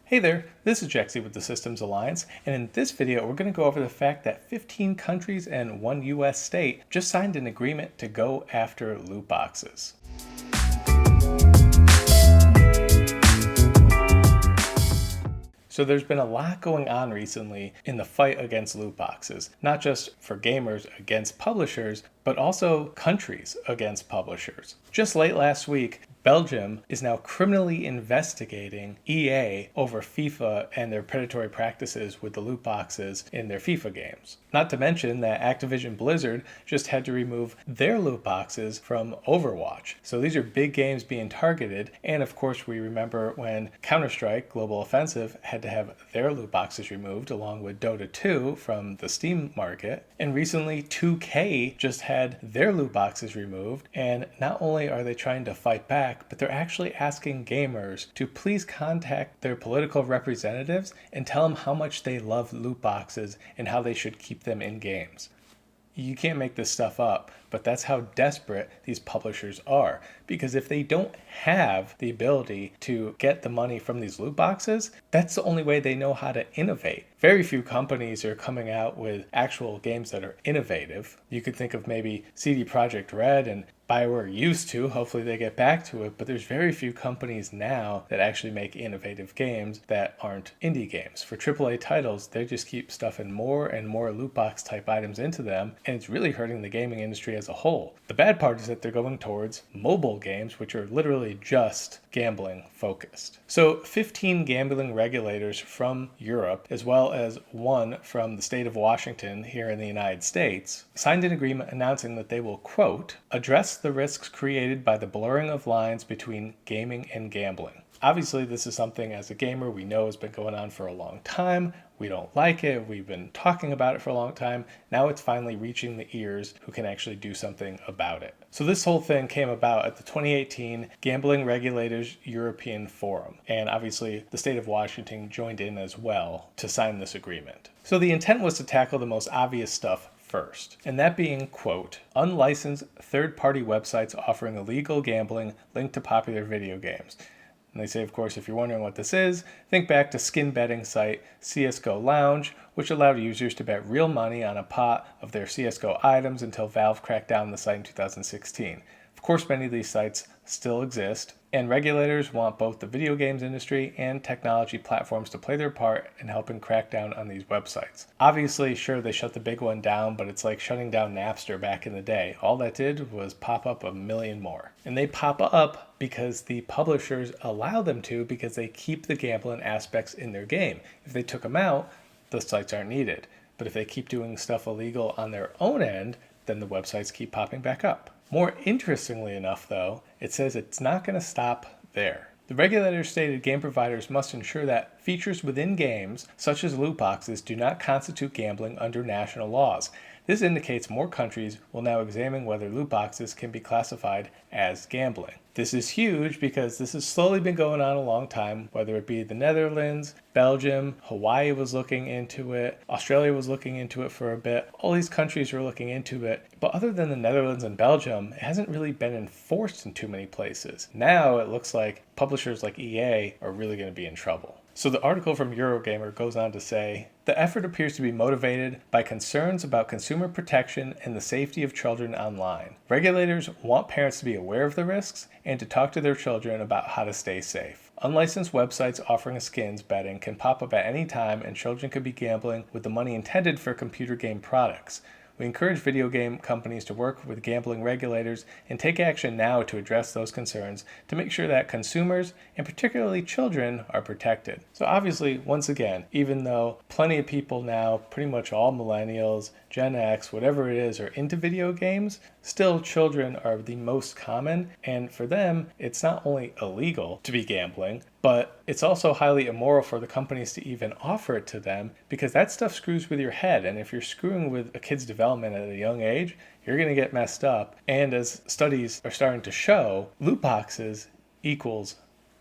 Hey there, this is Jaxie with the Systems Alliance, and in this video we're going to go over the fact that 15 countries and one US state just signed an agreement to go after loot boxes. So there's been a lot going on recently in the fight against loot boxes, not just for gamers against publishers, but also countries against publishers. Just late last week, Belgium is now criminally investigating EA over FIFA and their predatory practices with the loot boxes in their FIFA games. Not to mention that Activision Blizzard just had to remove their loot boxes from Overwatch. So these are big games being targeted, and of course we remember when Counter-Strike Global Offensive had to have their loot boxes removed along with Dota 2 from the Steam market. And recently 2K just had their loot boxes removed, and not only are they trying to fight back, but they're actually asking gamers to please contact their political representatives and tell them how much they love loot boxes and how they should keep them in games. You can't make this stuff up, but that's how desperate these publishers are. Because if they don't have the ability to get the money from these loot boxes, that's the only way they know how to innovate. Very few companies are coming out with actual games that are innovative. You could think of maybe CD Projekt Red and BioWare used to, hopefully they get back to it, but there's very few companies now that actually make innovative games that aren't indie games. For AAA titles, they just keep stuffing more and more loot box type items into them, and it's really hurting the gaming industry as a whole. The bad part is that they're going towards mobile games, which are literally just gambling focused. So 15 gambling regulators from Europe, as well as one from the state of Washington here in the United States, signed an agreement announcing that they will, quote, address the risks created by the blurring of lines between gaming and gambling. Obviously, this is something as a gamer we know has been going on for a long time. We don't like it. We've been talking about it for a long time. Now it's finally reaching the ears who can actually do something about it. So this whole thing came about at the 2018 Gambling Regulators European Forum. And obviously the state of Washington joined in as well to sign this agreement. So the intent was to tackle the most obvious stuff first, and that being, quote, unlicensed third-party websites offering illegal gambling linked to popular video games. And they say, of course, if you're wondering what this is, think back to skin betting site CSGO Lounge, which allowed users to bet real money on a pot of their CSGO items until Valve cracked down on the site in 2016. Of course, many of these sites still exist, and regulators want both the video games industry and technology platforms to play their part in helping crack down on these websites. Obviously, sure, they shut the big one down, but it's like shutting down Napster back in the day. All that did was pop up a million more. And they pop up because the publishers allow them to, because they keep the gambling aspects in their game. If they took them out, the sites aren't needed. But if they keep doing stuff illegal on their own end, then the websites keep popping back up. More interestingly enough, though, it says it's not going to stop there. The regulators stated game providers must ensure that features within games, such as loot boxes, do not constitute gambling under national laws. This indicates more countries will now examine whether loot boxes can be classified as gambling. This is huge because this has slowly been going on a long time, whether it be the Netherlands, Belgium, Hawaii was looking into it, Australia was looking into it for a bit. All these countries were looking into it. But other than the Netherlands and Belgium, it hasn't really been enforced in too many places. Now it looks like publishers like EA are really going to be in trouble. So the article from Eurogamer goes on to say, the effort appears to be motivated by concerns about consumer protection and the safety of children online. Regulators want parents to be aware of the risks and to talk to their children about how to stay safe. Unlicensed websites offering skins betting can pop up at any time, and children could be gambling with the money intended for computer game products. We encourage video game companies to work with gambling regulators and take action now to address those concerns to make sure that consumers, and particularly children, are protected. So obviously, once again, even though plenty of people now, pretty much all millennials, Gen X, whatever it is, are into video games, still children are the most common, and for them, it's not only illegal to be gambling, but it's also highly immoral for the companies to even offer it to them, because that stuff screws with your head, and if you're screwing with a kid's development at a young age, you're going to get messed up. And as studies are starting to show, loot boxes equals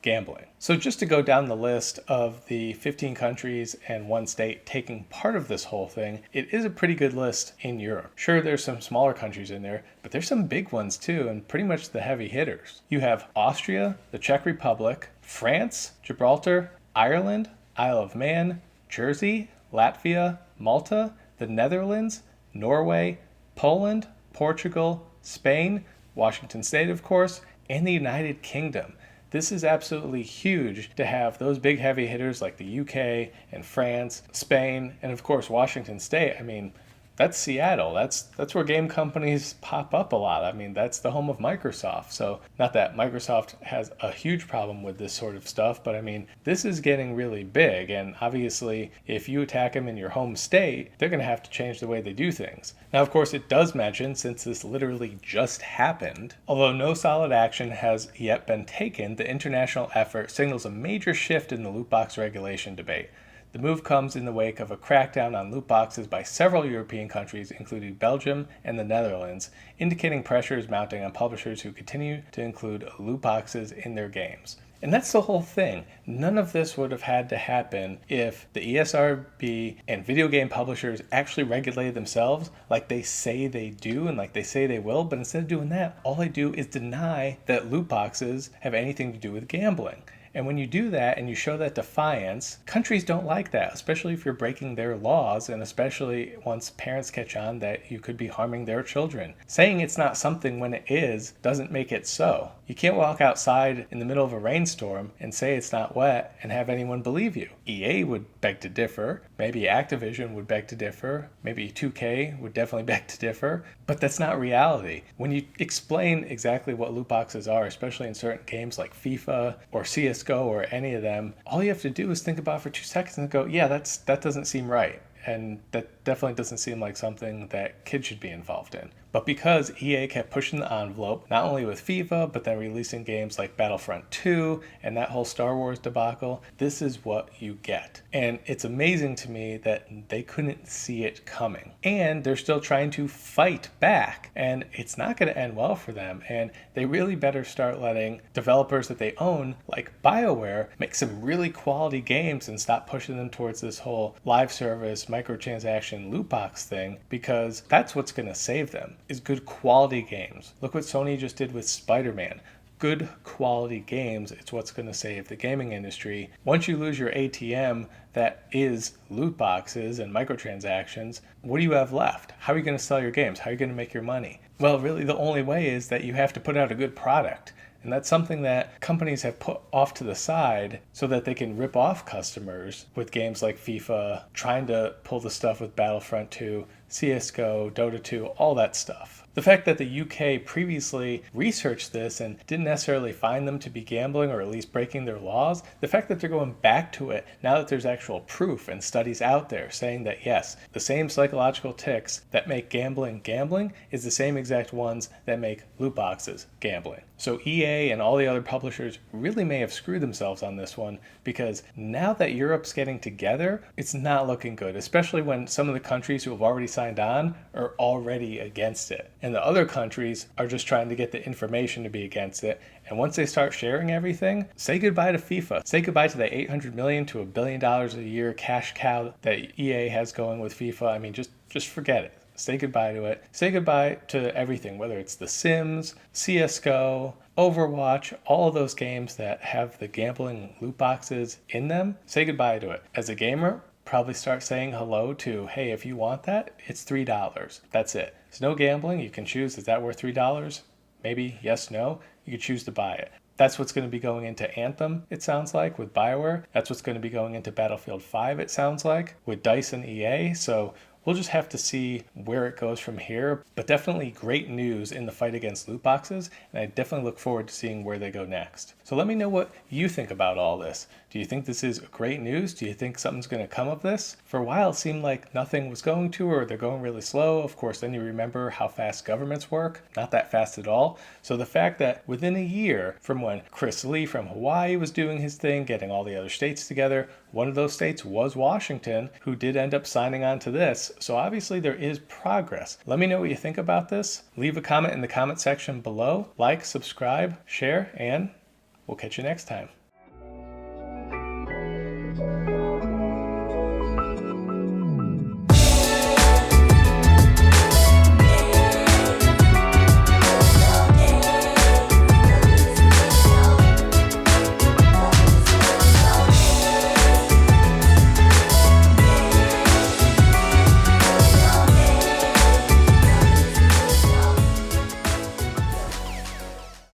gambling. So just to go down the list of the 15 countries and one state taking part of this whole thing, it is a pretty good list in Europe. Sure, there's some smaller countries in there, but there's some big ones too, and pretty much the heavy hitters. You have Austria, the Czech Republic, France, Gibraltar, Ireland, Isle of Man, Jersey, Latvia, Malta, the Netherlands, Norway, Poland, Portugal, Spain, Washington State, of course, and the United Kingdom. This is absolutely huge to have those big heavy hitters like the UK and France, Spain, and of course Washington State. I mean, that's Seattle. That's where game companies pop up a lot. I mean, that's the home of Microsoft. So not that Microsoft has a huge problem with this sort of stuff, but I mean, this is getting really big. And obviously, if you attack them in your home state, they're going to have to change the way they do things. Now, of course, it does mention, since this literally just happened, although no solid action has yet been taken, the international effort signals a major shift in the loot box regulation debate. The move comes in the wake of a crackdown on loot boxes by several European countries, including Belgium and the Netherlands, indicating pressure is mounting on publishers who continue to include loot boxes in their games. And that's the whole thing. None of this would have had to happen if the ESRB and video game publishers actually regulated themselves like they say they do and like they say they will. But instead of doing that, all they do is deny that loot boxes have anything to do with gambling. And when you do that and you show that defiance, countries don't like that, especially if you're breaking their laws and especially once parents catch on that you could be harming their children. Saying it's not something when it is doesn't make it so. You can't walk outside in the middle of a rainstorm and say it's not wet and have anyone believe you. EA would beg to differ. Maybe Activision would beg to differ. Maybe 2K would definitely beg to differ. But that's not reality. When you explain exactly what loot boxes are, especially in certain games like FIFA or CSGO or any of them, all you have to do is think about it for 2 seconds and go, yeah, that doesn't seem right. And that definitely doesn't seem like something that kids should be involved in. But because EA kept pushing the envelope, not only with FIFA, but then releasing games like Battlefront 2 and that whole Star Wars debacle, this is what you get. And it's amazing to me that they couldn't see it coming. And they're still trying to fight back. And it's not going to end well for them. And they really better start letting developers that they own, like BioWare, make some really quality games and stop pushing them towards this whole live service, microtransaction, loot box thing, because that's what's going to save them. Is good quality games. Look what Sony just did with Spider-Man. Good quality games, it's what's going to save the gaming industry. Once you lose your ATM that is loot boxes and microtransactions, what do you have left? How are you going to sell your games? How are you going to make your money? Well, really the only way is that you have to put out a good product. And that's something that companies have put off to the side so that they can rip off customers with games like FIFA, trying to pull the stuff with Battlefront 2, CSGO, Dota 2, all that stuff. The fact that the UK previously researched this and didn't necessarily find them to be gambling or at least breaking their laws, the fact that they're going back to it now that there's actual proof and studies out there saying that yes, the same psychological tics that make gambling gambling is the same exact ones that make loot boxes gambling. So EA and all the other publishers really may have screwed themselves on this one, because now that Europe's getting together, it's not looking good, especially when some of the countries who have already signed on are already against it. And the other countries are just trying to get the information to be against it. And once they start sharing everything, say goodbye to FIFA. Say goodbye to the $800 million to $1 billion a year cash cow that EA has going with FIFA. I mean, just forget it. Say goodbye to it. Say goodbye to everything, whether it's The Sims, CSGO, Overwatch, all of those games that have the gambling loot boxes in them. Say goodbye to it. As a gamer, probably start saying hello to, hey, if you want that, it's $3. That's it. There's no gambling. You can choose, is that worth $3? Maybe, yes, no. You can choose to buy it. That's what's going to be going into Anthem, it sounds like, with BioWare. That's what's going to be going into Battlefield 5, it sounds like, with DICE and EA. So we'll just have to see where it goes from here, but definitely great news in the fight against loot boxes, and I definitely look forward to seeing where they go next. So let me know what you think about all this. Do you think this is great news? Do you think something's going to come of this? For a while, it seemed like nothing was going to, or they're going really slow. Of course, then you remember how fast governments work. Not that fast at all. So the fact that within a year from when Chris Lee from Hawaii was doing his thing, getting all the other states together, one of those states was Washington, who did end up signing on to this. So obviously there is progress. Let me know what you think about this. Leave a comment in the comment section below. Like, subscribe, share, and we'll catch you next time.